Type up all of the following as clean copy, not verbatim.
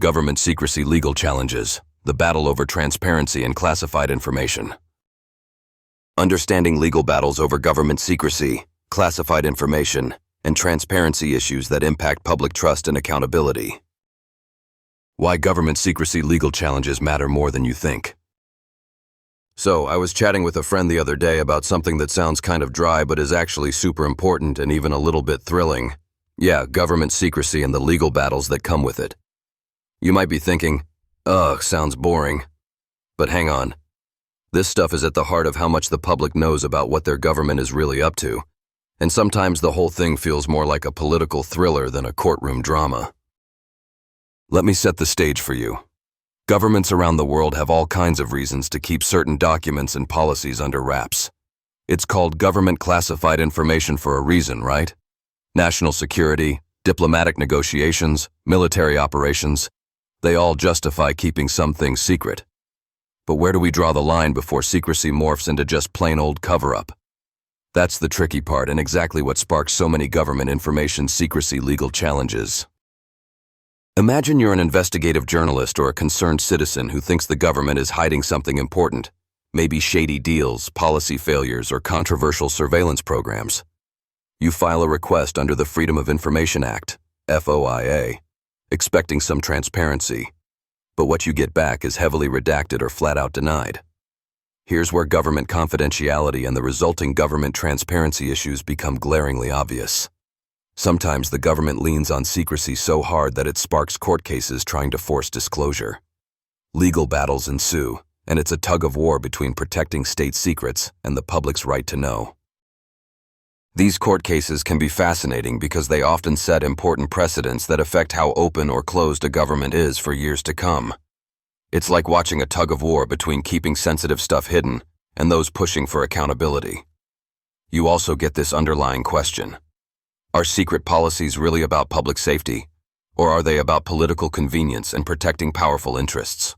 Government secrecy legal challenges, the battle over transparency and classified information. Understanding legal battles over government secrecy, classified information, and transparency issues that impact public trust and accountability. Why government secrecy legal challenges matter more than you think. So, I was chatting with a friend the other day about something that sounds kind of dry but is actually super important and even a little bit thrilling. Yeah, government secrecy and the legal battles that come with it. You might be thinking, ugh, sounds boring. But hang on. This stuff is at the heart of how much the public knows about what their government is really up to. And sometimes the whole thing feels more like a political thriller than a courtroom drama. Let me set the stage for you. Governments around the world have all kinds of reasons to keep certain documents and policies under wraps. It's called government classified information for a reason, right? National security, diplomatic negotiations, military operations, they all justify keeping some things secret. But where do we draw the line before secrecy morphs into just plain old cover-up? That's the tricky part and exactly what sparks so many government information secrecy legal challenges. Imagine you're an investigative journalist or a concerned citizen who thinks the government is hiding something important, maybe shady deals, policy failures, or controversial surveillance programs. You file a request under the Freedom of Information Act, FOIA, expecting some transparency, but what you get back is heavily redacted or flat out denied. Here's where government confidentiality and the resulting government transparency issues become glaringly obvious. Sometimes the government leans on secrecy so hard that it sparks court cases trying to force disclosure. Legal battles ensue, and it's a tug-of-war between protecting state secrets and the public's right to know. These court cases can be fascinating because they often set important precedents that affect how open or closed a government is for years to come. It's like watching a tug-of-war between keeping sensitive stuff hidden and those pushing for accountability. You also get this underlying question. Are secret policies really about public safety, or are they about political convenience and protecting powerful interests?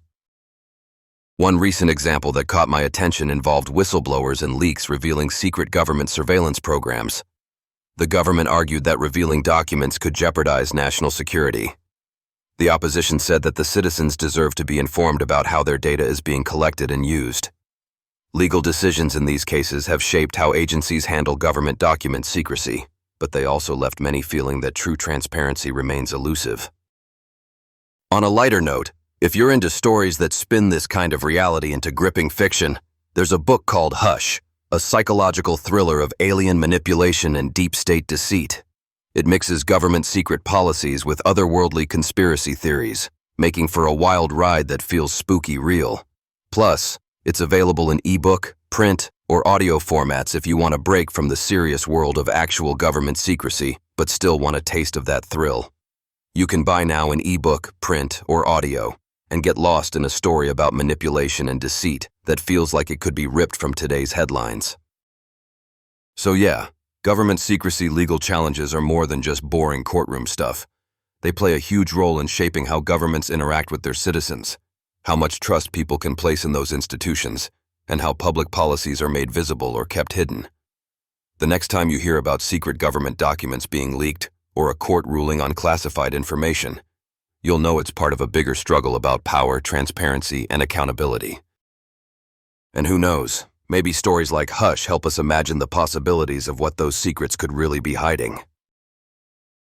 One recent example that caught my attention involved whistleblowers and leaks revealing secret government surveillance programs. The government argued that revealing documents could jeopardize national security. The opposition said that the citizens deserve to be informed about how their data is being collected and used. Legal decisions in these cases have shaped how agencies handle government document secrecy, but they also left many feeling that true transparency remains elusive. On a lighter note, if you're into stories that spin this kind of reality into gripping fiction, there's a book called Hush, a psychological thriller of alien manipulation and deep state deceit. It mixes government secret policies with otherworldly conspiracy theories, making for a wild ride that feels spooky real. Plus, it's available in ebook, print, or audio formats if you want a break from the serious world of actual government secrecy, but still want a taste of that thrill. You can buy now in ebook, print, or audio, and get lost in a story about manipulation and deceit that feels like it could be ripped from today's headlines. So yeah, government secrecy legal challenges are more than just boring courtroom stuff. They play a huge role in shaping how governments interact with their citizens, how much trust people can place in those institutions, and how public policies are made visible or kept hidden. The next time you hear about secret government documents being leaked or a court ruling on classified information, you'll know it's part of a bigger struggle about power, transparency, and accountability. And who knows, maybe stories like Hush help us imagine the possibilities of what those secrets could really be hiding.